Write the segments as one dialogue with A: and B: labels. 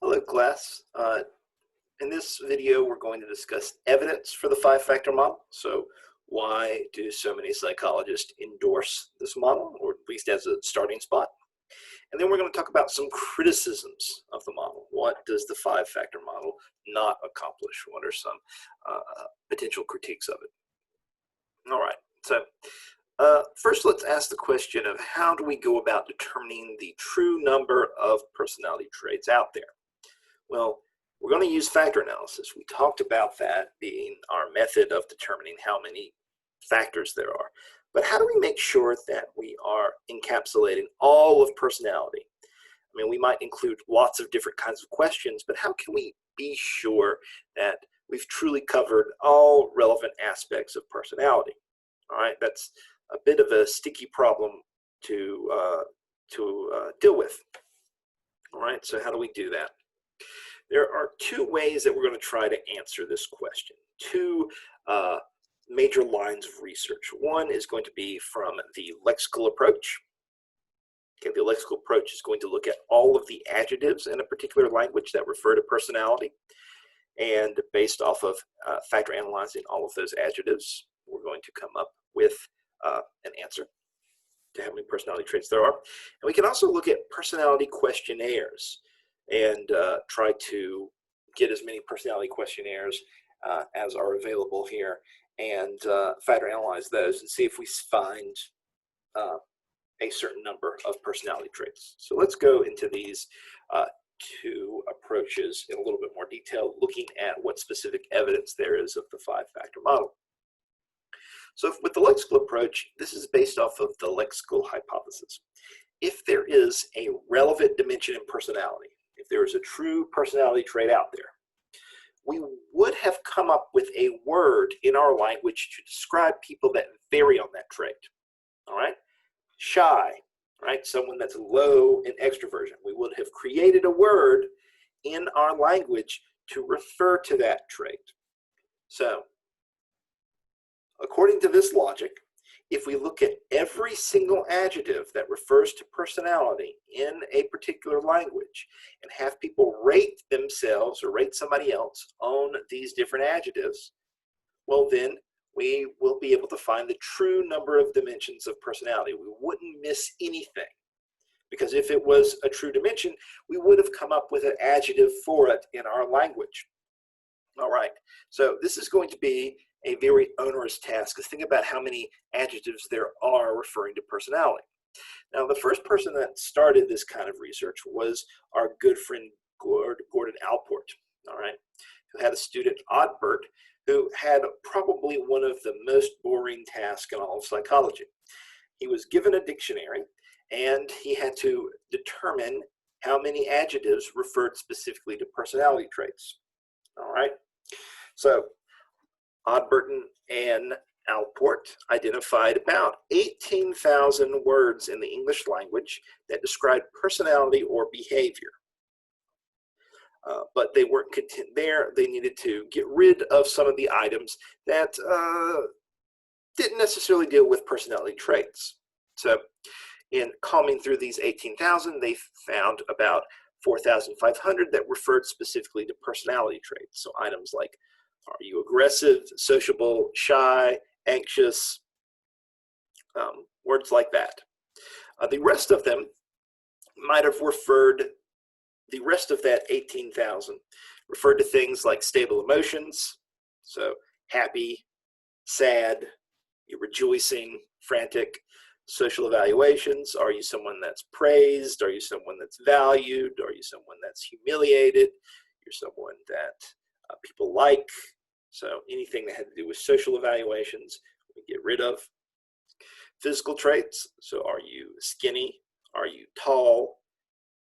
A: Hello, class. In this video, we're going to discuss evidence for the five-factor model. So why do so many psychologists endorse this model, or at least as a starting spot? And then we're going to talk about some criticisms of the model. What does the five-factor model not accomplish? What are some potential critiques of it? All right. So first, let's ask the question of how do we go about determining the true number of personality traits out there? Well, we're going to use factor analysis. We talked about that being our method of determining how many factors there are. But how do we make sure that we are encapsulating all of personality? I mean, we might include lots of different kinds of questions, but how can we be sure that we've truly covered all relevant aspects of personality? All right, that's a bit of a sticky problem to deal with. All right, so how do we do that? There are two ways that we're going to try to answer this question. Two major lines of research. One is going to be from the lexical approach. Okay, the lexical approach is going to look at all of the adjectives in a particular language that refer to personality. And based off of factor analyzing all of those adjectives, we're going to come up with an answer to how many personality traits there are. And we can also look at personality questionnaires and try to get as many personality questionnaires as are available here and factor analyze those and see if we find a certain number of personality traits. So let's go into these two approaches in a little bit more detail, looking at what specific evidence there is of the five-factor model. So with the lexical approach, this is based off of the lexical hypothesis. If there is a relevant dimension in personality, if there is a true personality trait out there, we would have come up with a word in our language to describe people that vary on that trait. All right? Shy, right? Someone that's low in extroversion. We would have created a word in our language to refer to that trait. So, according to this logic, if we look at every single adjective that refers to personality in a particular language and have people rate themselves or rate somebody else on these different adjectives, well then we will be able to find the true number of dimensions of personality. We wouldn't miss anything, because if it was a true dimension, we would have come up with an adjective for it in our language. All right, so this is going to be a very onerous task, because think about how many adjectives there are referring to personality. Now, the first person that started this kind of research was our good friend Gordon Allport, all right, who had a student, Odbert, who had probably one of the most boring tasks in all of psychology. He was given a dictionary, and he had to determine how many adjectives referred specifically to personality traits, all right? So, Odberton and Allport identified about 18,000 words in the English language that describe personality or behavior. But they weren't content there. They needed to get rid of some of the items that didn't necessarily deal with personality traits. So in combing through these 18,000, they found about 4,500 that referred specifically to personality traits. So items like, are you aggressive, sociable, shy, anxious, words like that. The rest of them might have referred, the rest of that 18,000 referred to things like stable emotions, so happy, sad, you're rejoicing, frantic. Social evaluations, are you someone that's praised? Are you someone that's valued? Are you someone that's humiliated? You're someone that people like. So anything that had to do with social evaluations, we get rid of. Physical traits, so are you skinny? Are you tall?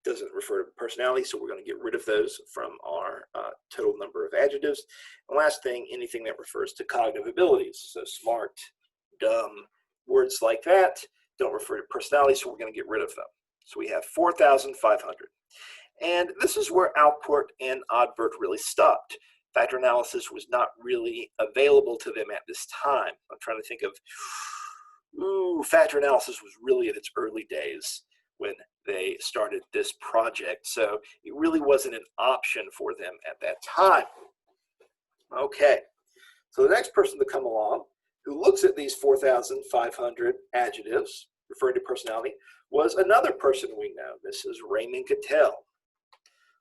A: Doesn't refer to personality, so we're going to get rid of those from our total number of adjectives. And last thing, anything that refers to cognitive abilities, so smart, dumb, words like that don't refer to personality, so we're going to get rid of them. So we have 4,500. And this is where Allport and Odbert really stopped. Factor analysis was not really available to them at this time. I'm trying to think of, factor analysis was really in its early days when they started this project. So it really wasn't an option for them at that time. Okay, so the next person to come along who looks at these 4,500 adjectives referring to personality was another person we know. This is Raymond Cattell.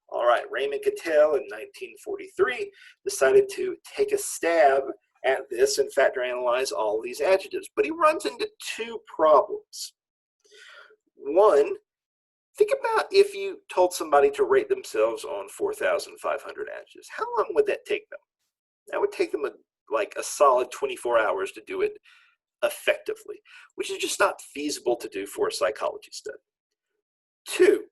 A: All right, Raymond Cattell in 1943 decided to take a stab at this and factor analyze all these adjectives, but he runs into two problems. One, think about if you told somebody to rate themselves on 4,500 adjectives. How long would that take them? That would take them like a solid 24 hours to do it effectively, which is just not feasible to do for a psychology study. Two,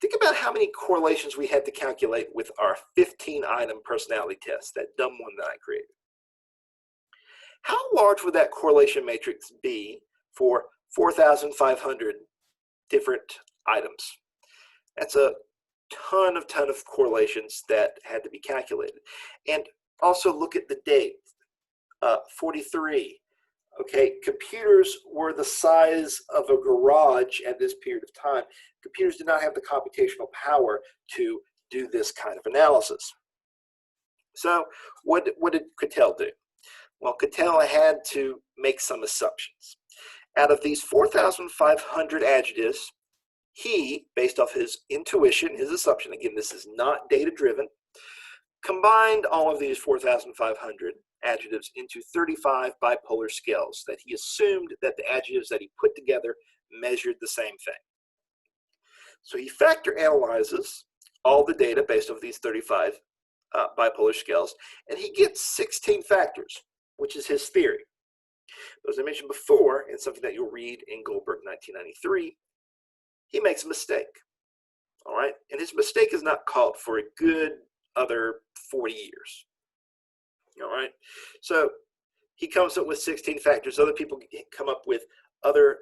A: think about how many correlations we had to calculate with our 15-item personality test, that dumb one that I created. How large would that correlation matrix be for 4,500 different items? That's a ton of correlations that had to be calculated. And also look at the date, 43. Okay, computers were the size of a garage at this period of time. Computers did not have the computational power to do this kind of analysis. So what did Cattell do? Well, Cattell had to make some assumptions. Out of these 4,500 adjectives, he, based off his intuition, his assumption, again, this is not data-driven, combined all of these 4,500 adjectives into 35 bipolar scales that he assumed that the adjectives that he put together measured the same thing. So he factor analyzes all the data based off these 35 bipolar scales, and he gets 16 factors, which is his theory. As I mentioned before, and something that you'll read in Goldberg 1993, he makes a mistake. All right, and his mistake is not caught for a good other 40 years. All right, so he comes up with 16 factors. Other people come up with other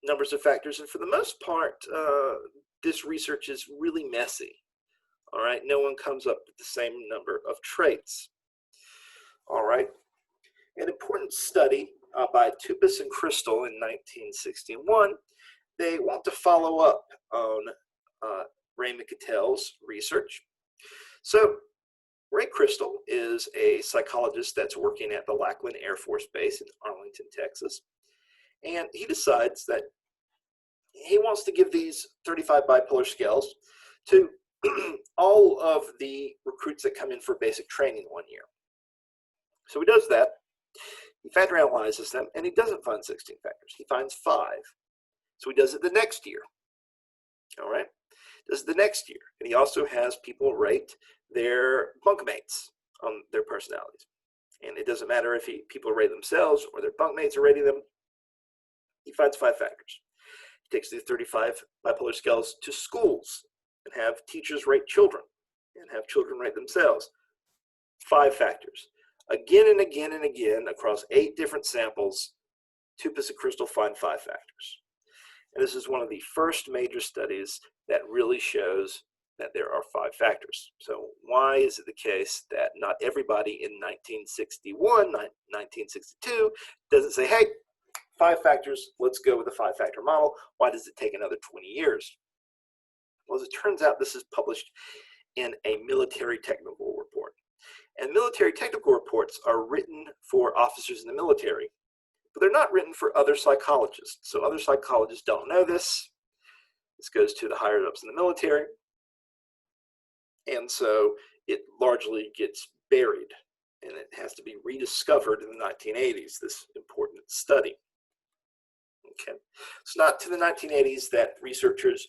A: numbers of factors, and for the most part, this research is really messy. All right, no one comes up with the same number of traits. All right, an important study by Tupis and Crystal in 1961, they want to follow up on Raymond Cattell's research. So Ray Crystal is a psychologist that's working at the Lackland Air Force Base in Arlington, Texas. And he decides that he wants to give these 35 bipolar scales to all of the recruits that come in for basic training 1 year. So he does that. He factor analyzes them, and he doesn't find 16 factors. He finds 5. So he does it the next year. All right? Does it the next year. And he also has people rate their bunkmates on their personalities. And it doesn't matter if people rate themselves or their bunkmates are rating them. He finds 5 factors. He takes these 35 bipolar scales to schools and have teachers rate children and have children rate themselves. 5 factors. Again and again and again, across 8 different samples, Tupis and Crystal find 5 factors. And this is one of the first major studies that really shows that there are 5 factors. So why is it the case that not everybody in 1961, 1962 doesn't say, hey, 5 factors, let's go with a 5-factor model. Why does it take another 20 years? Well, as it turns out, this is published in a military technical report. And military technical reports are written for officers in the military, but they're not written for other psychologists. So other psychologists don't know this. This goes to the higher ups in the military. And so it largely gets buried, and it has to be rediscovered in the 1980s, this important study. Okay, it's not to the 1980s that researchers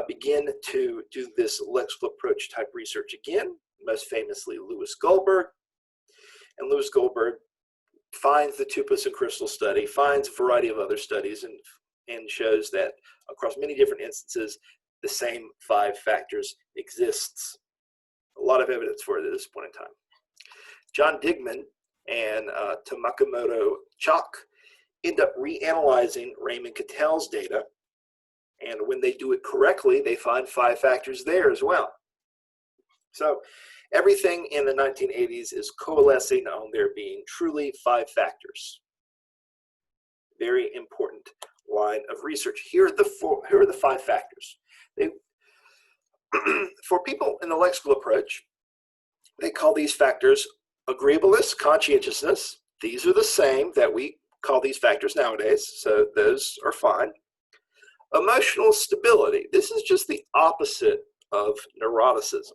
A: begin to do this lexical approach type research again, most famously Louis Goldberg. And Louis Goldberg finds the Tupis and Crystal study, finds a variety of other studies, and shows that across many different instances, the same 5 factors exists. A lot of evidence for it at this point in time. John Digman and Tamamoto Chalk end up reanalyzing Raymond Cattell's data, and when they do it correctly, they find 5 factors there as well. So everything in the 1980s is coalescing on there being truly 5 factors. Very important line of research. Here are the 5 factors. They, for people in the lexical approach, they call these factors agreeableness, conscientiousness. These are the same that we call these factors nowadays, so those are fine. Emotional stability. This is just the opposite of neuroticism.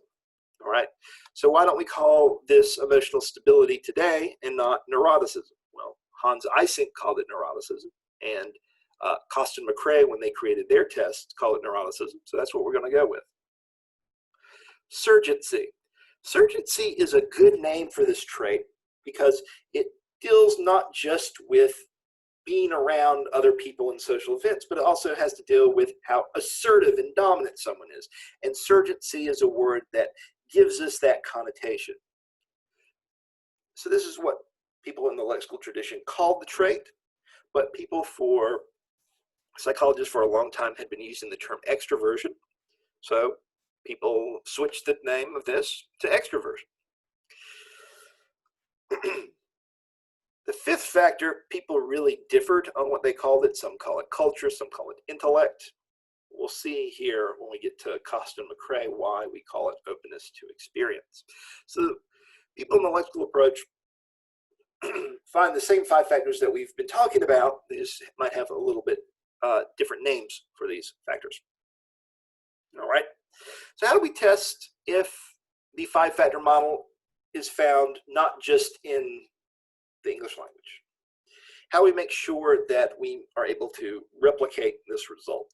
A: All right. So why don't we call this emotional stability today and not neuroticism? Well, Hans Eysenck called it neuroticism, and Costin McCrae, when they created their test, called it neuroticism. So that's what we're going to go with. Surgency. Surgency is a good name for this trait because it deals not just with being around other people in social events, but it also has to deal with how assertive and dominant someone is. And surgency is a word that gives us that connotation. So this is what people in the lexical tradition called the trait, but psychologists for a long time had been using the term extroversion. So people switched the name of this to extroversion. The fifth factor, people really differed on what they called it. Some call it culture, some call it intellect. We'll see here when we get to Costin McCrae why we call it openness to experience. So people in the lexical approach find the same 5 factors that we've been talking about. They just might have a little bit different names for these factors. All right. So how do we test if the 5-factor model is found not just in the English language? How do we make sure that we are able to replicate this result?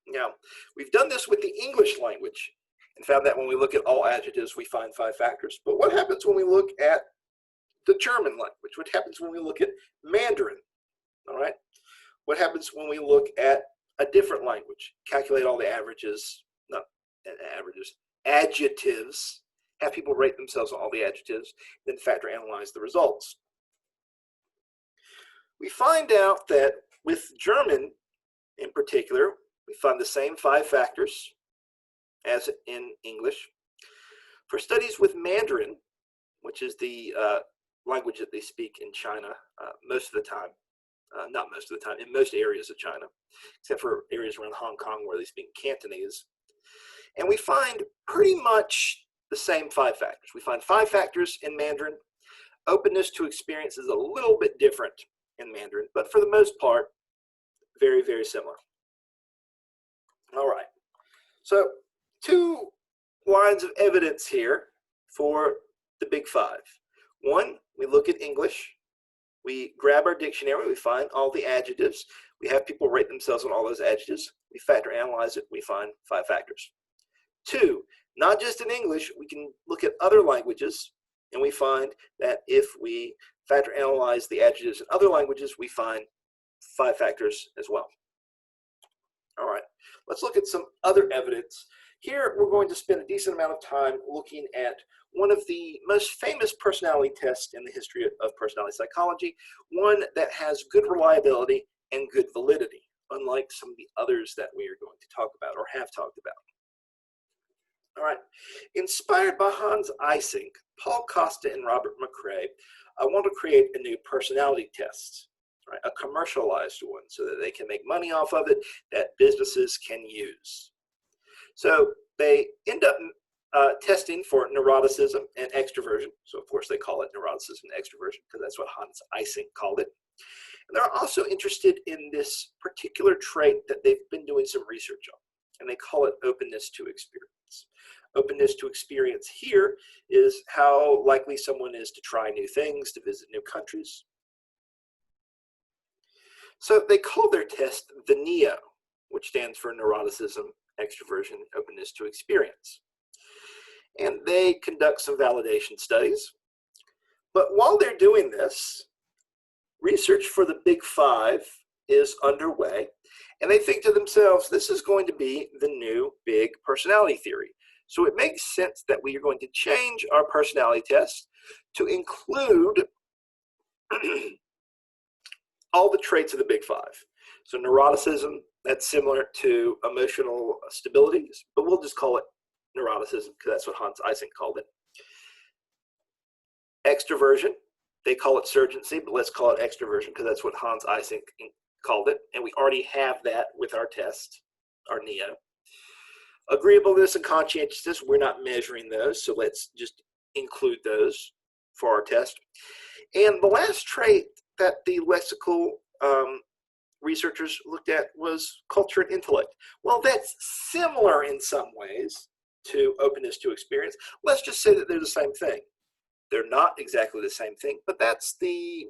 A: Now, we've done this with the English language and found that when we look at all adjectives, we find 5 factors. But what happens when we look at the German language? What happens when we look at Mandarin? All right. What happens when we look at a different language? Calculate all the adjectives, have people rate themselves on all the adjectives, then factor analyze the results. We find out that with German in particular, we find the same 5 factors as in English. For studies with Mandarin, which is the language that they speak in China most of the time, not most of the time, in most areas of China, except for areas around Hong Kong where they speak Cantonese. And we find pretty much the same 5 factors. We find 5 factors in Mandarin. Openness to experience is a little bit different in Mandarin, but for the most part, very, very similar. All right. So 2 lines of evidence here for the big 5. One, we look at English. We grab our dictionary, we find all the adjectives. We have people rate themselves on all those adjectives. We factor analyze it, we find 5 factors. 2, not just in English, we can look at other languages, and we find that if we factor analyze the adjectives in other languages, we find 5 factors as well. All right, let's look at some other evidence. Here, we're going to spend a decent amount of time looking at one of the most famous personality tests in the history of personality psychology, one that has good reliability and good validity, unlike some of the others that we are going to talk about or have talked about. All right, inspired by Hans Eysenck, Paul Costa and Robert McCrae, I want to create a new personality test, right? A commercialized one so that they can make money off of it, that businesses can use. So they end up testing for neuroticism and extroversion. So of course they call it neuroticism and extroversion because that's what Hans Eysenck called it. And they're also interested in this particular trait that they've been doing some research on, and they call it openness to experience. Openness to experience here is how likely someone is to try new things, to visit new countries. So they call their test the NEO, which stands for neuroticism, extroversion, openness to experience. And they conduct some validation studies. But while they're doing this, research for the Big 5 is underway. And they think to themselves, this is going to be the new big personality theory. So it makes sense that we are going to change our personality test to include all the traits of the Big 5. So neuroticism, that's similar to emotional stability, but we'll just call it neuroticism because that's what Hans Eysenck called it. Extroversion, they call it surgency, but let's call it extroversion because that's what Hans Eysenck called it, and we already have that with our test. or NEO. Agreeableness and conscientiousness, we're not measuring those, so let's just include those for our test. And the last trait that the lexical researchers looked at was culture and intellect. Well, that's similar in some ways to openness to experience. Let's just say that they're the same thing. They're not exactly the same thing, but that's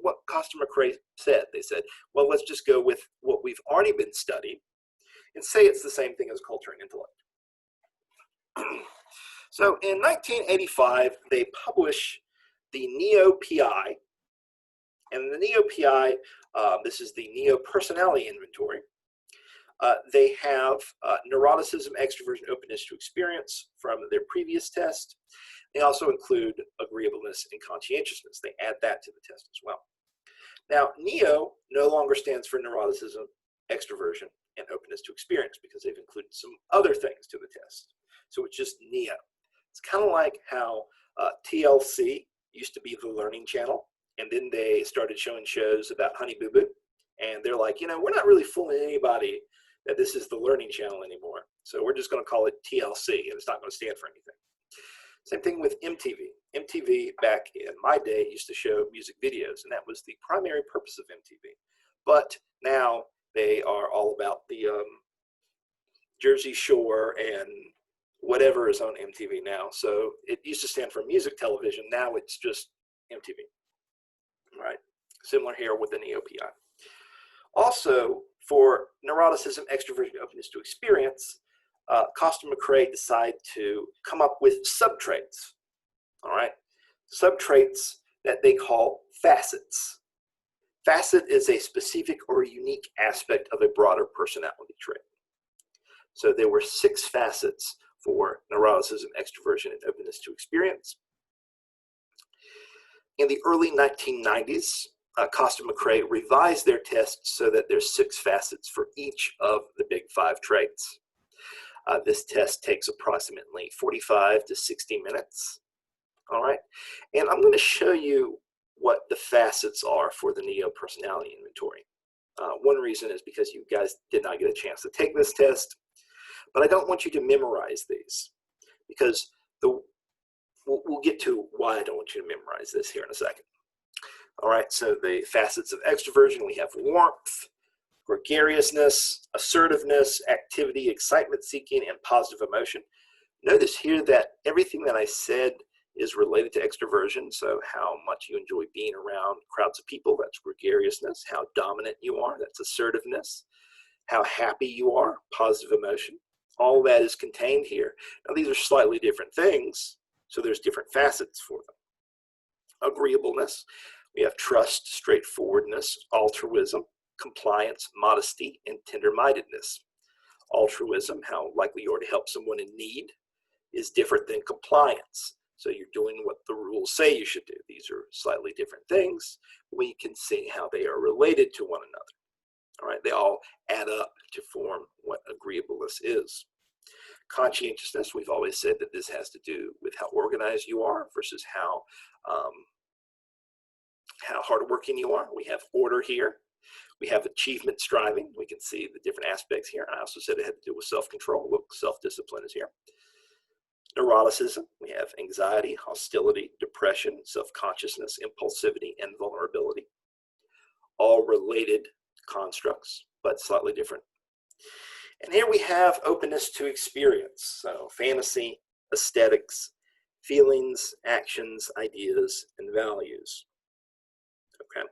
A: what Costa-McCrae said. They said, well, let's just go with what we've already been studying and say it's the same thing as culture and intellect. So in 1985, they publish the NEO-PI, and the NEO-PI, this is the NEO Personality Inventory. They have neuroticism, extroversion, openness to experience from their previous test. They also include agreeableness and conscientiousness. They add that to the test as well. Now, NEO no longer stands for neuroticism, extroversion, and openness to experience because they've included some other things to the test. So it's just NEO. It's kind of like how TLC used to be the Learning Channel, and then they started showing shows about Honey Boo Boo, and they're like, you know, we're not really fooling anybody that this is the Learning Channel anymore. So we're just going to call it TLC, and it's not going to stand for anything. Same thing with MTV. MTV back in my day used to show music videos, and that was the primary purpose of MTV. But now they are all about the Jersey Shore and whatever is on MTV now. So it used to stand for music television. Now it's just MTV. All right. Similar here with the NEO-PI. Also, for neuroticism, extroversion, openness to experience, Costa-McCrae decided to come up with subtraits. All right. Subtraits that they call facets. Facet is a specific or unique aspect of a broader personality trait. So there were 6 facets for neuroticism, extroversion, and openness to experience. In the early 1990s, Costa-McCrae revised their tests so that there's 6 facets for each of the big 5 traits. This test takes approximately 45 to 60 minutes. All right, and I'm going to show you what the facets are for the NEO Personality Inventory. One reason is because you guys did not get a chance to take this test, but I don't want you to memorize these because we'll get to why I don't want you to memorize this here in a second. All right, so the facets of extroversion, we have warmth, gregariousness, assertiveness, activity, excitement seeking, and positive emotion. Notice here that everything that I said is related to extroversion, so how much you enjoy being around crowds of people, that's gregariousness. How dominant you are, that's assertiveness. How happy you are, positive emotion. All that is contained here. Now these are slightly different things, so there's different facets for them. Agreeableness, we have trust, straightforwardness, altruism, compliance, modesty, and tender-mindedness. Altruism, how likely you are to help someone in need, is different than compliance. So you're doing what the rules say you should do. These are slightly different things. We can see how they are related to one another. All right, they all add up to form what agreeableness is. Conscientiousness, we've always said that this has to do with how organized you are versus how hardworking you are. We have order here. We have achievement striving. We can see the different aspects here. I also said it had to do with self-control. Look, self-discipline is here. Neuroticism, we have anxiety, hostility, depression, self-consciousness, impulsivity, and vulnerability. All related constructs, but slightly different. And here we have openness to experience. So fantasy, aesthetics, feelings, actions, ideas, and values. Okay,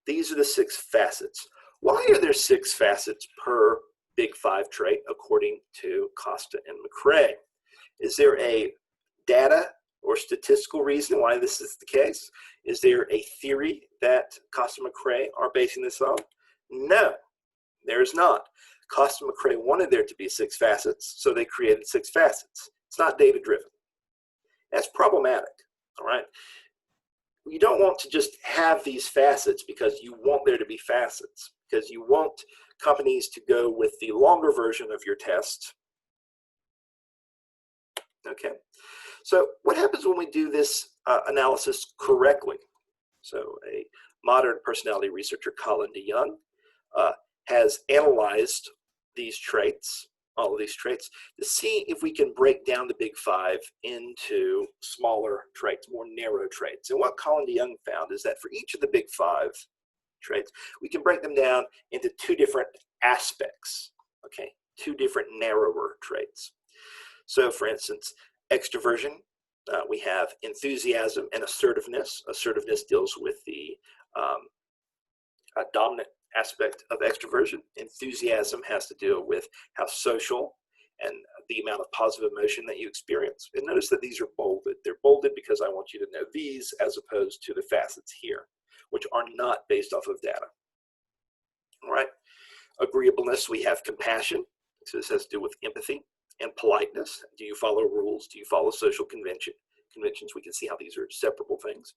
A: these are the 6 facets. Why are there 6 facets per Big 5 trait according to Costa and McCrae? Is there a data or statistical reason why this is the case? Is there a theory that Costa-McCrae are basing this on? No, there is not. Costa-McCrae wanted there to be 6 facets, so they created 6 facets. It's not data-driven. That's problematic, all right? You don't want to just have these facets because you want there to be facets, because you want companies to go with the longer version of your test. Okay, so what happens when we do this analysis correctly? So a modern personality researcher, Colin DeYoung, has analyzed these traits all of these traits to see if we can break down the big five into smaller traits, more narrow traits. And what Colin DeYoung found is that for each of the big five traits, we can break them down into two different aspects, okay? Two different narrower traits. So for instance, extroversion, we have enthusiasm and assertiveness. Assertiveness deals with the dominant aspect of extroversion. Enthusiasm has to do with how social and the amount of positive emotion that you experience. And notice that these are bolded. They're bolded because I want you to know these as opposed to the facets here, which are not based off of data. All right. Agreeableness, we have compassion. So this has to do with empathy and politeness. Do you follow rules? Do you follow social conventions? We can see how these are separable things.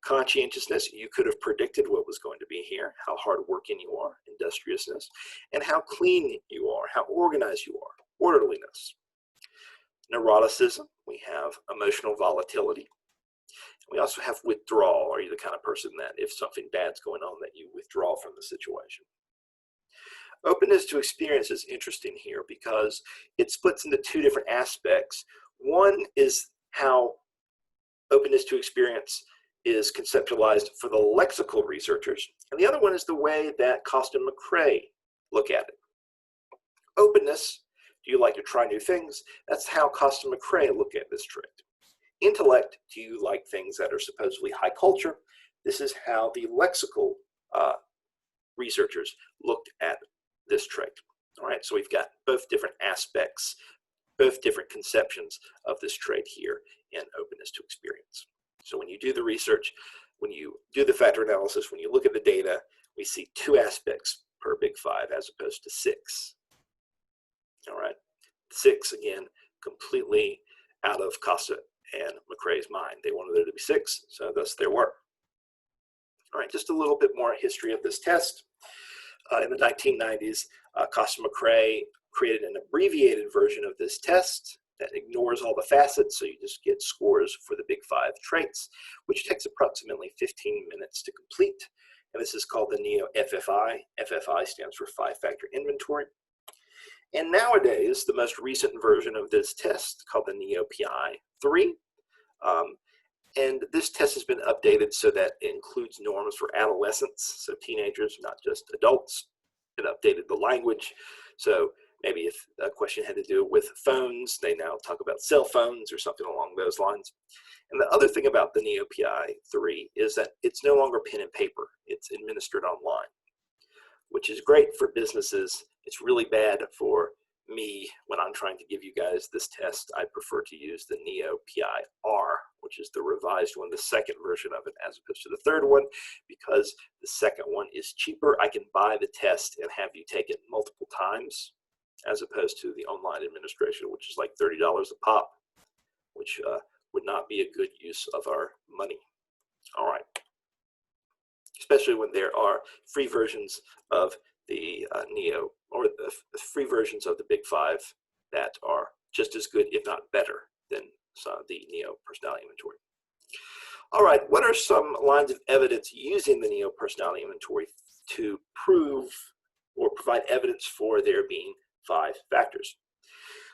A: Conscientiousness, you could have predicted what was going to be here, how hardworking you are, industriousness, and how clean you are, how organized you are, orderliness. Neuroticism, we have emotional volatility. We also have withdrawal. Are you the kind of person that if something bad's going on that you withdraw from the situation? Openness to experience is interesting here because it splits into two different aspects. One is how openness to experience is conceptualized for the lexical researchers, and the other one is the way that Costa and McCrae look at it. Openness, do you like to try new things? That's how Costa and McCrae look at this trait. Intellect, do you like things that are supposedly high culture? This is how the lexical researchers looked at this trait. All right, so we've got both different aspects, both different conceptions of this trait here in openness to experience. So when you do the research, when you do the factor analysis, when you look at the data, we see two aspects per big five as opposed to six. All right, six, again, completely out of Costa and McCrae's mind. They wanted there to be six, so thus there were. All right, just a little bit more history of this test. In the 1990s, Costa and McCrae created an abbreviated version of this test that ignores all the facets, so you just get scores for the big five traits, which takes approximately 15 minutes to complete. And this is called the NEO-FFI. FFI stands for five-factor inventory. And nowadays, the most recent version of this test, called the NEO-PI-3, and this test has been updated so that it includes norms for adolescents, so teenagers, not just adults. It updated the language, so maybe if a question had to do with phones, they now talk about cell phones or something along those lines. And the other thing about the NEO-PI-3 is that it's no longer pen and paper. It's administered online, which is great for businesses. It's really bad for me when I'm trying to give you guys this test. I prefer to use the NEO-PI-R, which is the revised one, the second version of it, as opposed to the third one, because the second one is cheaper. I can buy the test and have you take it multiple times, as opposed to the online administration, which is like $30 a pop, which would not be a good use of our money. All right. Especially when there are free versions of the NEO, or the free versions of the big five that are just as good, if not better, than the NEO personality inventory. All right, what are some lines of evidence using the NEO personality inventory to prove or provide evidence for there being five factors?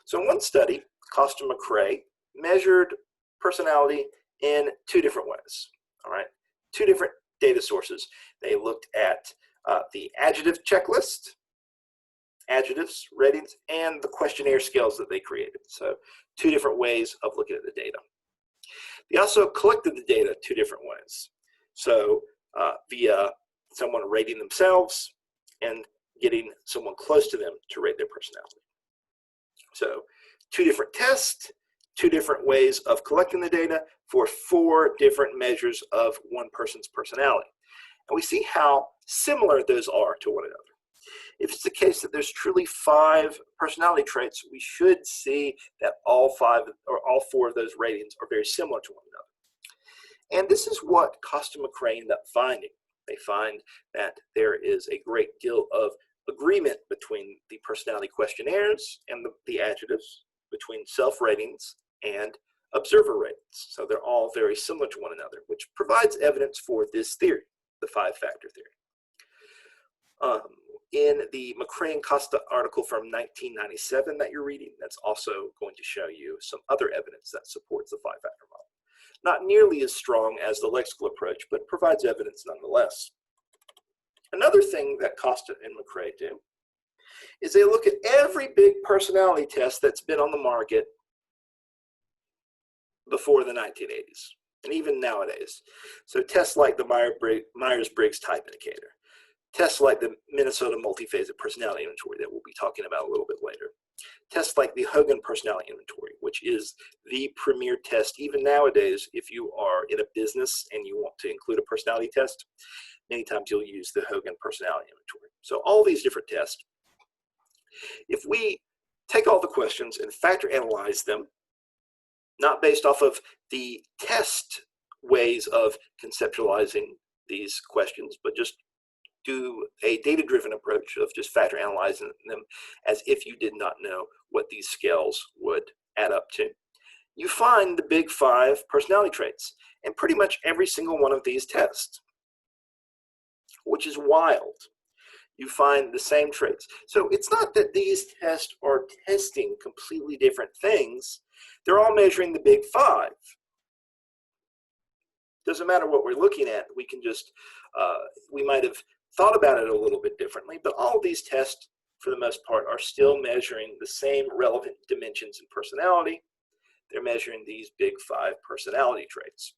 A: So in one study, Costa and McCrae measured personality in two different ways. All right, two different data sources. They looked at the adjective checklist, adjectives, ratings, and the questionnaire scales that they created. So two different ways of looking at the data. They also collected the data two different ways. So via someone rating themselves and getting someone close to them to rate their personality. So two different tests, two different ways of collecting the data for four different measures of one person's personality. And we see how similar those are to one another. If it's the case that there's truly five personality traits, we should see that all five or all four of those ratings are very similar to one another. And this is what Costa and McCrae end up finding. They find that there is a great deal of agreement between the personality questionnaires and the adjectives, between self-ratings and observer ratings. So they're all very similar to one another, which provides evidence for this theory, the five-factor theory. in the McCrae and Costa article from 1997 that you're reading, that's also going to show you some other evidence that supports the five-factor model. Not nearly as strong as the lexical approach, but provides evidence nonetheless. Another thing that Costa and McCrae do is they look at every big personality test that's been on the market before the 1980s, and even nowadays. So tests like the Myers-Briggs Type Indicator, tests like the Minnesota Multiphasic Personality Inventory that we'll be talking about a little bit later, tests like the Hogan Personality Inventory, which is the premier test even nowadays if you are in a business and you want to include a personality test. Many times you'll use the Hogan Personality Inventory. So all these different tests, if we take all the questions and factor analyze them, not based off of the test ways of conceptualizing these questions, but just do a data-driven approach of just factor analyzing them as if you did not know what these scales would add up to, you find the big five personality traits in pretty much every single one of these tests, which is wild. You find the same traits. So it's not that these tests are testing completely different things. They're all measuring the big five. Doesn't matter what we're looking at. We can just, we might have thought about it a little bit differently, but all these tests, for the most part, are still measuring the same relevant dimensions in personality. They're measuring these big five personality traits.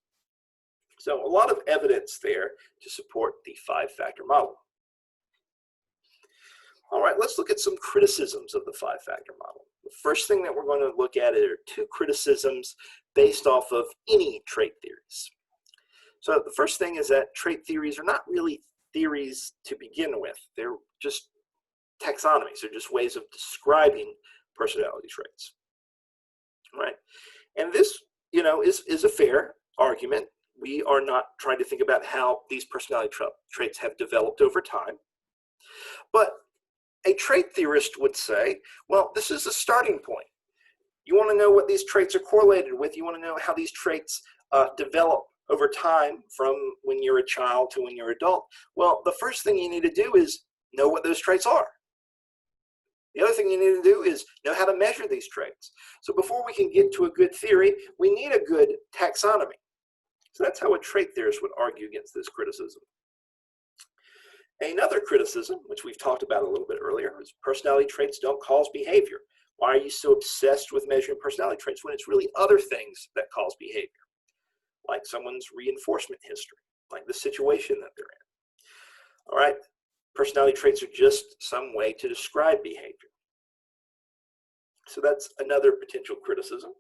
A: So a lot of evidence there to support the five-factor model. All right, let's look at some criticisms of the five-factor model. The first thing that we're going to look at are two criticisms based off of any trait theories. So the first thing is that trait theories are not really theories to begin with. They're just taxonomies. They're just ways of describing personality traits. All right, and this, you know, is a fair argument. We are not trying to think about how these personality traits have developed over time, but a trait theorist would say, well, this is a starting point. You want to know what these traits are correlated with. You want to know how these traits develop over time from when you're a child to when you're an adult. Well, the first thing you need to do is know what those traits are. The other thing you need to do is know how to measure these traits. So before we can get to a good theory, we need a good taxonomy. So that's how a trait theorist would argue against this criticism. Another criticism, which we've talked about a little bit earlier, is personality traits don't cause behavior. Why are you so obsessed with measuring personality traits when it's really other things that cause behavior, like someone's reinforcement history, like the situation that they're in? All right, personality traits are just some way to describe behavior. So that's another potential criticism.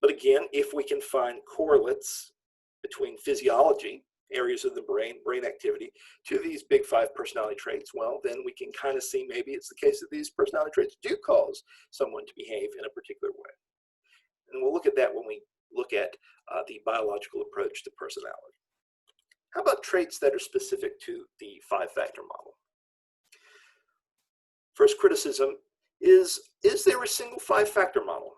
A: But again, if we can find correlates between physiology, areas of the brain activity, to these big five personality traits, well, then we can kind of see maybe it's the case that these personality traits do cause someone to behave in a particular way. And we'll look at that when we look at the biological approach to personality. How about traits that are specific to the five-factor model? First criticism is there a single five-factor model?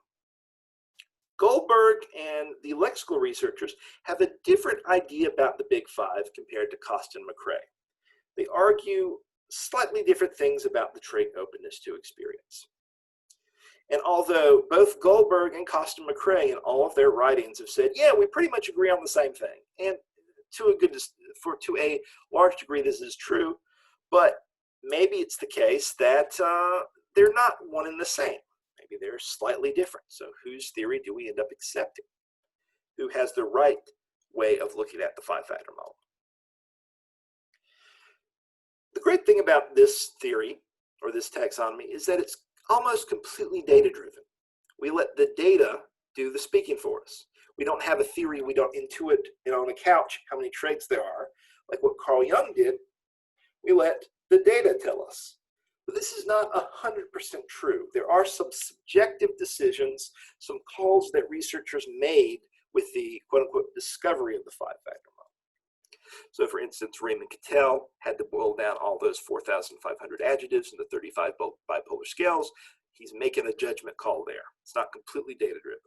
A: Goldberg and the lexical researchers have a different idea about the big five compared to Costa and McCrae. They argue slightly different things about the trait openness to experience. And although both Goldberg and Costa and McCrae in all of their writings have said, yeah, we pretty much agree on the same thing, and to a large degree this is true, but maybe it's the case that they're not one and the same. Maybe they're slightly different. So whose theory do we end up accepting? Who has the right way of looking at the five-factor model? The great thing about this theory, or this taxonomy, is that it's almost completely data-driven. We let the data do the speaking for us. We don't have a theory. We don't intuit on a couch how many traits there are, like what Carl Jung did. We let the data tell us. But this is not 100% true. There are some subjective decisions, some calls that researchers made with the quote-unquote discovery of the five-factor model. So for instance, Raymond Cattell had to boil down all those 4,500 adjectives in the 35 bipolar scales. He's making a judgment call there. It's not completely data-driven.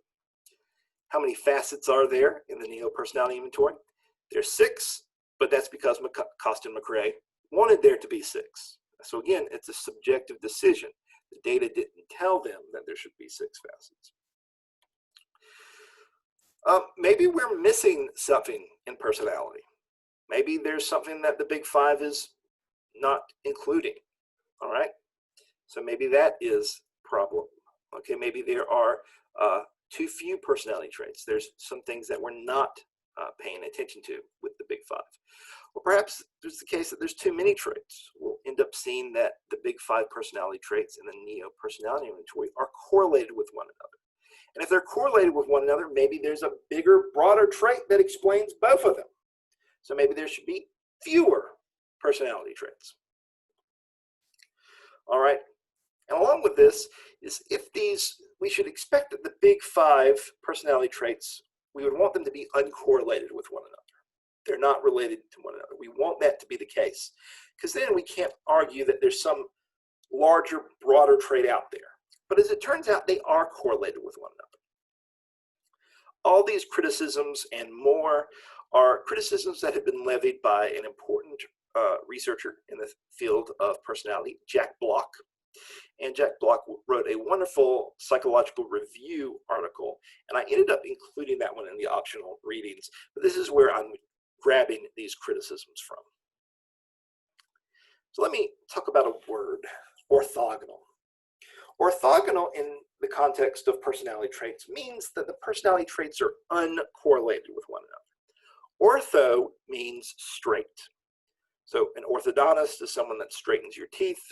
A: How many facets are there in the Neo-Personality Inventory? There's 6, but that's because Costa and McCrae wanted there to be 6. So again, it's a subjective decision. The data didn't tell them that there should be 6 facets. Maybe we're missing something in personality. Maybe there's something that the Big Five is not including, all right? So maybe that is a problem. Okay, maybe there are too few personality traits. There's some things that we're not paying attention to with the Big Five. Or perhaps there's the case that there's too many traits. We'll end up seeing that the Big Five personality traits in the NEO personality inventory are correlated with one another. And if they're correlated with one another, maybe there's a bigger, broader trait that explains both of them. So maybe there should be fewer personality traits. All right. And along with this is we should expect that the Big Five personality traits, we would want them to be uncorrelated with one another. They're not related to one another. We want that to be the case, because then we can't argue that there's some larger, broader trait out there. But as it turns out, they are correlated with one another. All these criticisms and more are criticisms that have been levied by an important researcher in the field of personality, Jack Block. And Jack Block wrote a wonderful psychological review article, and I ended up including that one in the optional readings, but this is where I'm grabbing these criticisms from. So let me talk about a word, orthogonal. Orthogonal in the context of personality traits means that the personality traits are uncorrelated with one another. Ortho means straight. So an orthodontist is someone that straightens your teeth.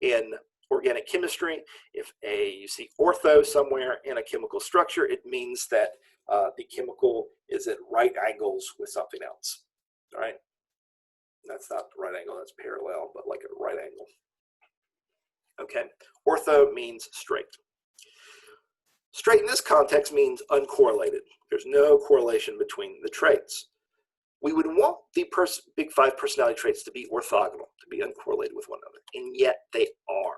A: In organic chemistry, if you see ortho somewhere in a chemical structure, it means that the chemical is at right angles with something else. All right? That's not the right angle, that's parallel, but like a right angle. Okay, ortho means straight. Straight in this context means uncorrelated. There's no correlation between the traits. We would want the Big Five personality traits to be orthogonal, to be uncorrelated with one another, and yet they are.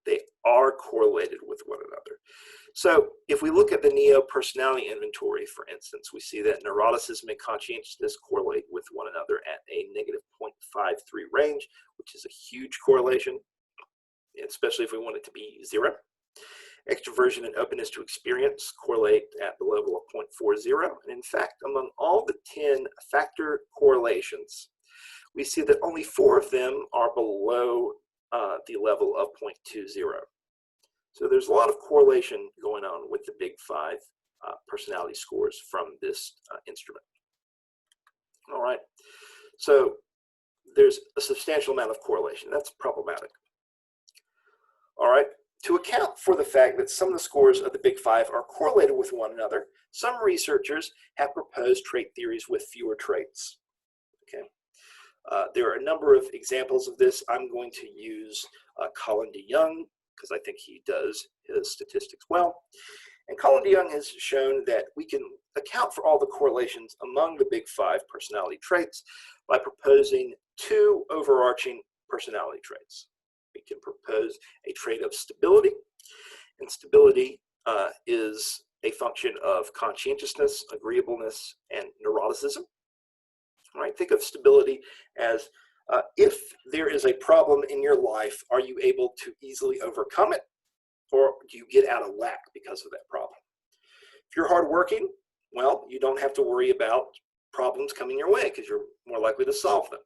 A: They are correlated with one another. So if we look at the NEO personality inventory, for instance, we see that neuroticism and conscientiousness correlate with one another at a negative 0.53 range, which is a huge correlation, especially if we want it to be 0. Extroversion and openness to experience correlate at the level of 0.40. And in fact, among all the 10 factor correlations, we see that only 4 of them are below the level of 0.20. So there's a lot of correlation going on with the Big Five personality scores from this instrument. All right, so there's a substantial amount of correlation. That's problematic. All right, to account for the fact that some of the scores of the Big Five are correlated with one another, some researchers have proposed trait theories with fewer traits. Okay, there are a number of examples of this. I'm going to use Colin DeYoung because I think he does his statistics well. And Colin DeYoung has shown that we can account for all the correlations among the Big Five personality traits by proposing 2 overarching personality traits. We can propose a trait of stability, and stability is a function of conscientiousness, agreeableness, and neuroticism. All right, think of stability as if there is a problem in your life, are you able to easily overcome it, or do you get out of whack because of that problem? If you're hardworking, well, you don't have to worry about problems coming your way because you're more likely to solve them.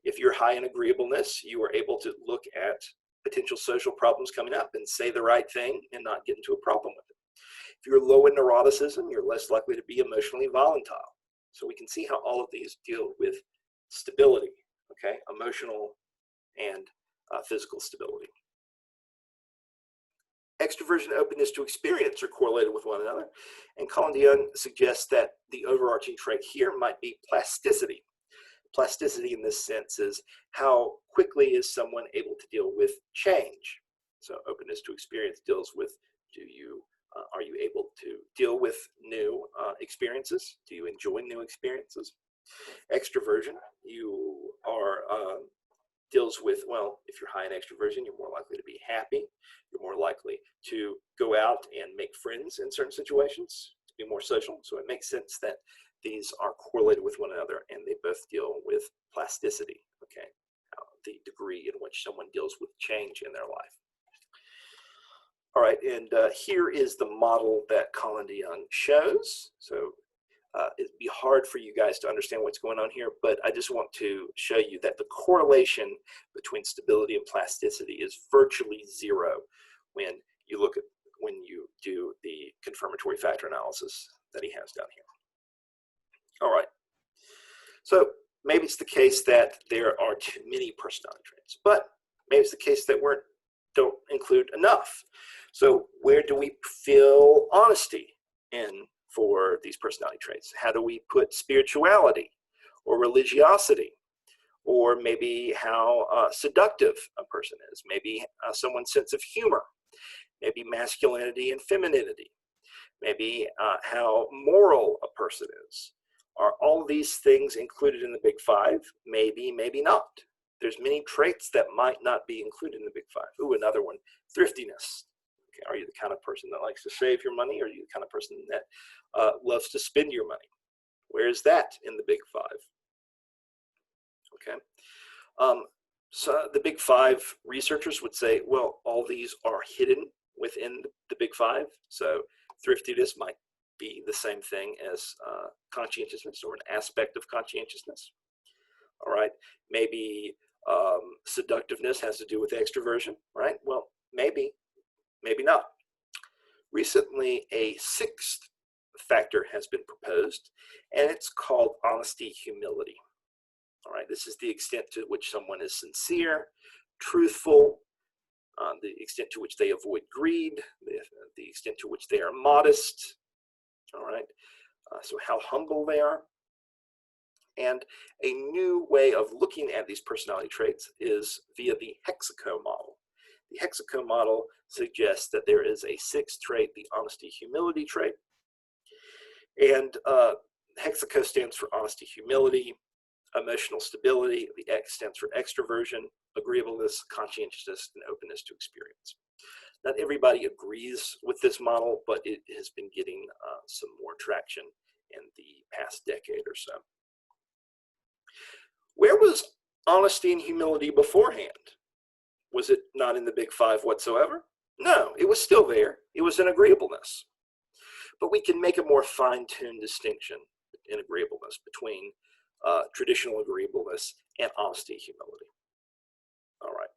A: If you're high in agreeableness, you are able to look at potential social problems coming up and say the right thing and not get into a problem with it. If you're low in neuroticism, you're less likely to be emotionally volatile. So we can see how all of these deal with stability, okay, emotional and physical stability. Extroversion and openness to experience are correlated with one another, and Colin DeYoung suggests that the overarching trait here might be plasticity. Plasticity in this sense is how quickly is someone able to deal with change. So openness to experience deals with are you able to deal with new experiences? Do you enjoy new experiences? Extroversion, you are deals with, well, if you're high in extroversion, you're more likely to be happy. You're more likely to go out and make friends in certain situations, to be more social. So it makes sense that these are correlated with one another and they both deal with plasticity, okay? the degree in which someone deals with change in their life. All right, and here is the model that Colin DeYoung shows. So it'd be hard for you guys to understand what's going on here, but I just want to show you that the correlation between stability and plasticity is virtually zero when you do the confirmatory factor analysis that he has down here. All right, so maybe it's the case that there are too many personality traits, but maybe it's the case that we don't include enough. So where do we feel honesty in for these personality traits? How do we put spirituality or religiosity, or maybe how seductive a person is, maybe someone's sense of humor, maybe masculinity and femininity, maybe how moral a person is? Are all these things included in the Big Five? Maybe, maybe not. There's many traits that might not be included in the Big Five. Ooh, another one, thriftiness. Okay, are you the kind of person that likes to save your money, or are you the kind of person that loves to spend your money? Where's that in the Big Five? Okay. So the Big Five researchers would say, well, all these are hidden within the Big Five. So thriftiness might be the same thing as conscientiousness, or an aspect of conscientiousness. All right. Maybe seductiveness has to do with extroversion, right? Well, maybe, maybe not. Recently, a sixth factor has been proposed, and it's called honesty humility. All right, this is the extent to which someone is sincere, truthful, the extent to which they avoid greed, the extent to which they are modest. All right, so how humble they are. And a new way of looking at these personality traits is via the Hexaco model. The Hexaco model suggests that there is a sixth trait, the honesty humility trait. And Hexaco stands for honesty humility, emotional stability. The X stands for extroversion, agreeableness, conscientiousness, and openness to experience. Not everybody agrees with this model, but it has been getting some more traction in the past decade or so. Where was honesty and humility beforehand? Was it not in the Big Five whatsoever? No, it was still there. It was in agreeableness. But we can make a more fine-tuned distinction in agreeableness between traditional agreeableness and honesty and humility. All right.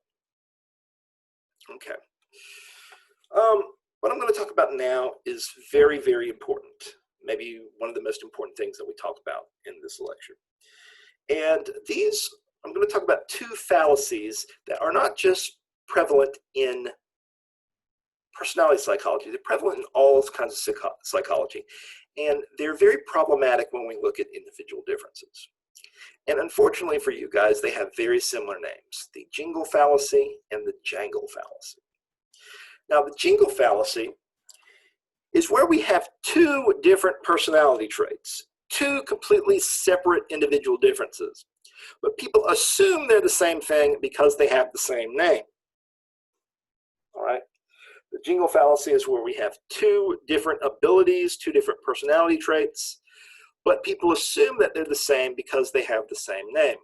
A: Okay. What I'm going to talk about now is very, very important. Maybe one of the most important things that we talk about in this lecture. And these, I'm going to talk about two fallacies that are not just prevalent in personality psychology, they're prevalent in all kinds of psychology. And they're very problematic when we look at individual differences. And unfortunately for you guys, they have very similar names, the jingle fallacy and the jangle fallacy. Now, the jingle fallacy is where we have two different personality traits, two completely separate individual differences, but people assume they're the same thing because they have the same name. All right. The jingle fallacy is where we have two different abilities, two different personality traits, but people assume that they're the same because they have the same name.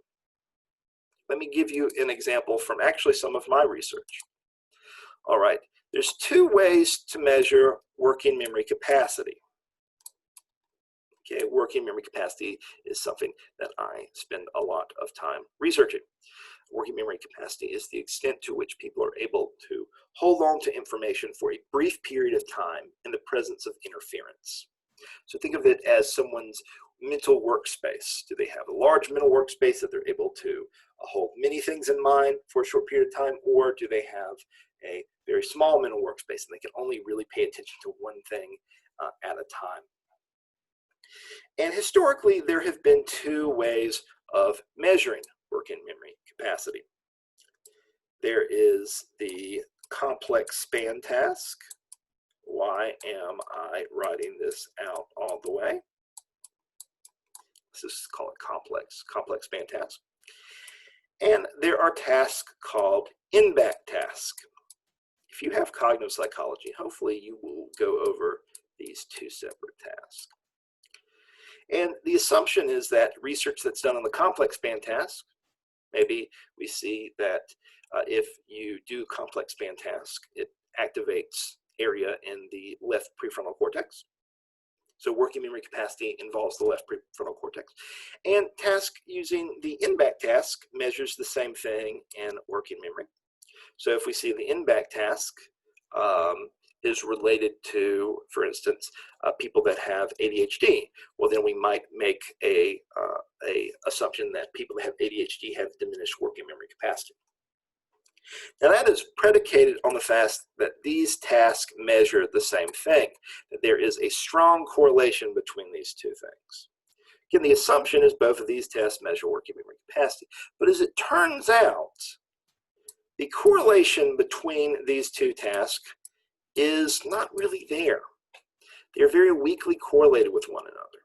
A: Let me give you an example from actually some of my research. All right. There's two ways to measure working memory capacity. Okay, working memory capacity is something that I spend a lot of time researching. Working memory capacity is the extent to which people are able to hold on to information for a brief period of time in the presence of interference. So think of it as someone's mental workspace. Do they have a large mental workspace that they're able to hold many things in mind for a short period of time, or do they have a very small mental workspace and they can only really pay attention to one thing at a time? And historically, there have been two ways of measuring working memory capacity. There is the complex span task. Why am I writing this out all the way? Let's just call it complex span task. And there are tasks called in-back tasks. If you have cognitive psychology, hopefully you will go over these two separate tasks. And the assumption is that research that's done on the complex span task Maybe we see that if you do complex span task, it activates area in the left prefrontal cortex. So working memory capacity involves the left prefrontal cortex. And task using the in-back task measures the same thing in working memory. So if we see the in-back task is related to, for instance, people that have ADHD, well then we might make a assumption that people that have ADHD have diminished working memory capacity. Now that is predicated on the fact that these tasks measure the same thing, that there is a strong correlation between these two things. Again, the assumption is both of these tests measure working memory capacity, but as it turns out, the correlation between these two tasks is not really there. They're very weakly correlated with one another.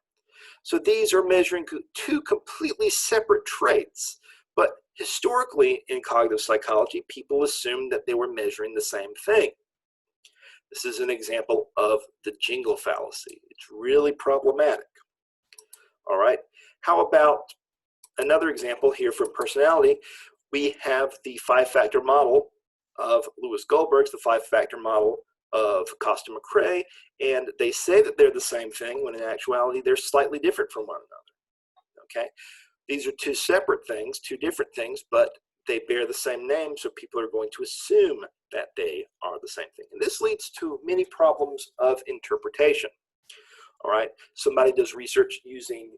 A: So these are measuring two completely separate traits, but historically in cognitive psychology, people assumed that they were measuring the same thing. This is an example of the jingle fallacy. It's really problematic. All right, how about another example here from personality? We have the five-factor model of Lewis Goldberg's, the five-factor model of Costa-McCrae, and they say that they're the same thing when in actuality they're slightly different from one another. Okay, these are two separate things, two different things, but they bear the same name, so people are going to assume that they are the same thing. And this leads to many problems of interpretation. All right, somebody does research using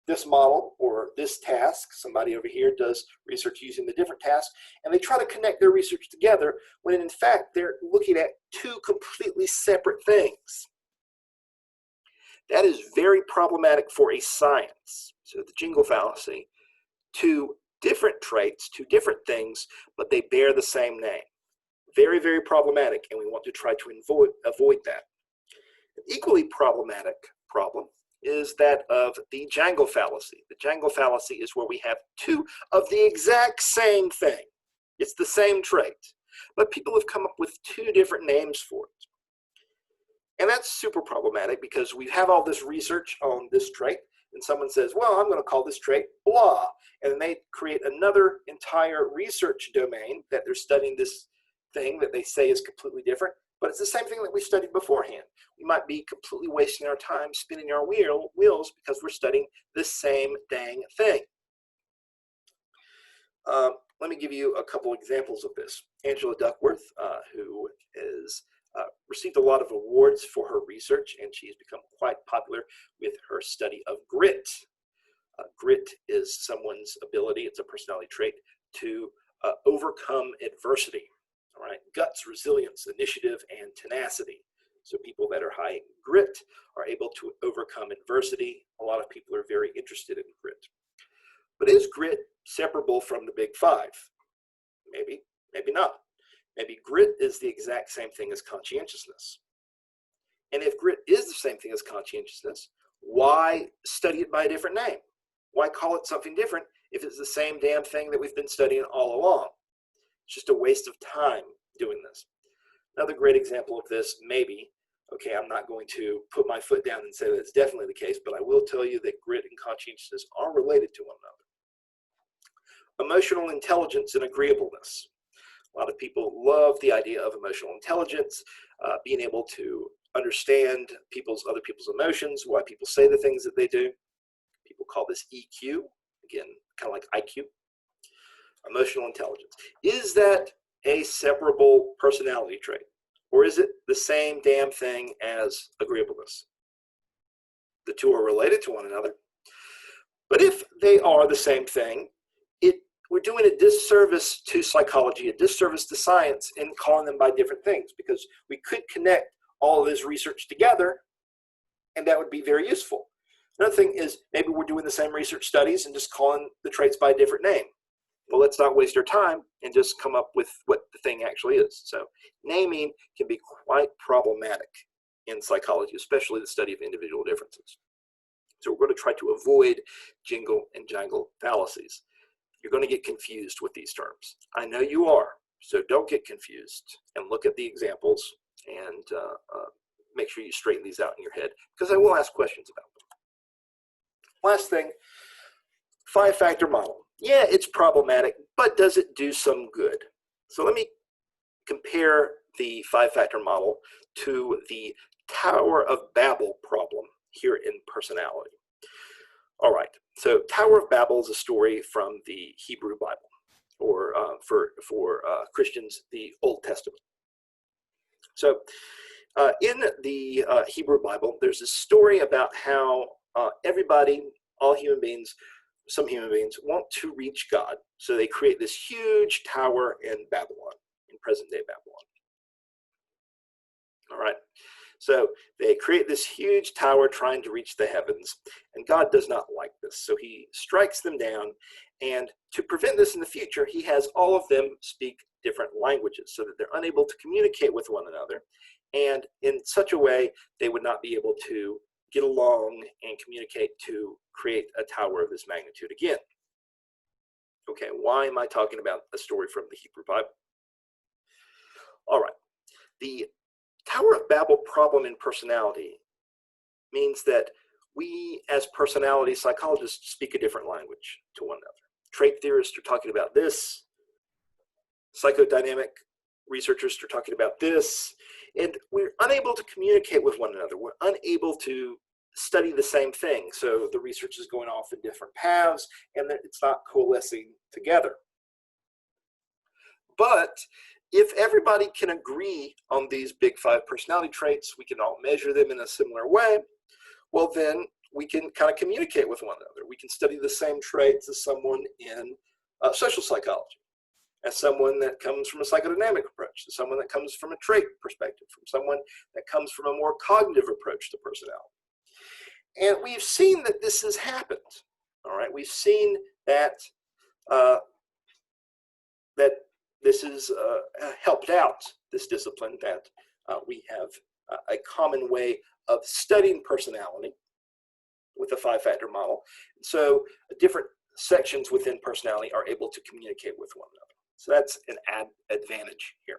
A: this model or this task. Somebody over here does research using the different task, and they try to connect their research together when in fact they're looking at two completely separate things. That is very problematic for a science. So the jingle fallacy, two different traits, two different things, but they bear the same name. Very, very problematic, and we want to try to avoid that. An equally problematic problem is that of the jangle fallacy. The jangle fallacy is where we have two of the exact same thing. It's the same trait, but people have come up with two different names for it. And that's super problematic because we have all this research on this trait, and someone says, well, I'm going to call this trait blah. And then they create another entire research domain that they're studying this thing that they say is completely different, but it's the same thing that we studied beforehand. We might be completely wasting our time spinning our wheels because we're studying the same dang thing. Let me give you a couple examples of this. Angela Duckworth, who has received a lot of awards for her research, and she's become quite popular with her study of grit. Grit is someone's ability, it's a personality trait, to overcome adversity. All right, guts, resilience, initiative, and tenacity. So people that are high in grit are able to overcome adversity. A lot of people are very interested in grit. But is grit separable from the big five? Maybe, maybe not. Maybe grit is the exact same thing as conscientiousness. And if grit is the same thing as conscientiousness, why study it by a different name? Why call it something different if it's the same damn thing that we've been studying all along? It's just a waste of time doing this. Another great example of this, maybe, okay, I'm not going to put my foot down and say that it's definitely the case, but I will tell you that grit and conscientiousness are related to one another. Emotional intelligence and agreeableness. A lot of people love the idea of emotional intelligence, being able to understand other people's emotions, why people say the things that they do. People call this EQ, again, kind of like IQ. Emotional intelligence. Is that a separable personality trait? Or is it the same damn thing as agreeableness? The two are related to one another. But if they are the same thing, we're doing a disservice to psychology, a disservice to science in calling them by different things, because we could connect all of this research together and that would be very useful. Another thing is maybe we're doing the same research studies and just calling the traits by a different name. Well, let's not waste our time and just come up with what the thing actually is. So naming can be quite problematic in psychology, especially the study of individual differences. So we're going to try to avoid jingle and jangle fallacies. You're going to get confused with these terms. I know you are, so don't get confused and look at the examples and make sure you straighten these out in your head, because I will ask questions about them. Last thing, five-factor model. Yeah, it's problematic, but does it do some good? So let me compare the five-factor model to the Tower of Babel problem here in personality. All right, so Tower of Babel is a story from the Hebrew Bible, or for Christians, the Old Testament. So in the Hebrew Bible, there's a story about how everybody, all human beings, some human beings want to reach God. So they create this huge tower in Babylon, in present-day Babylon. All right. So they create this huge tower trying to reach the heavens, and God does not like this. So he strikes them down, and to prevent this in the future, he has all of them speak different languages so that they're unable to communicate with one another, and in such a way, they would not be able to get along and communicate to create a tower of this magnitude again. Okay, why am I talking about a story from the Hebrew Bible? All right, the Tower of Babel problem in personality means that we, as personality psychologists, speak a different language to one another. Trait theorists are talking about this. Psychodynamic researchers are talking about this. And we're unable to communicate with one another. We're unable to study the same thing. So the research is going off in different paths, and it's not coalescing together. But if everybody can agree on these big five personality traits, we can all measure them in a similar way, well then we can kind of communicate with one another. We can study the same traits as someone in social psychology, as someone that comes from a psychodynamic approach, as someone that comes from a trait perspective, from someone that comes from a more cognitive approach to personality. And we've seen that this has happened, all right? We've seen that this has helped out this discipline, that we have a common way of studying personality with the five-factor model. So different sections within personality are able to communicate with one another. So that's an advantage here.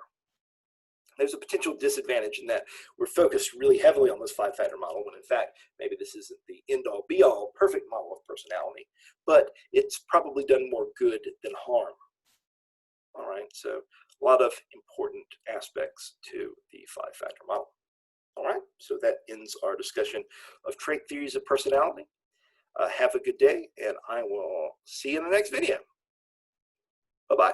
A: There's a potential disadvantage in that we're focused really heavily on this five-factor model, when in fact, maybe this isn't the end-all, be-all, perfect model of personality, but it's probably done more good than harm. All right, so a lot of important aspects to the five-factor model. All right, so that ends our discussion of trait theories of personality. Have a good day, and I will see you in the next video. Bye-bye.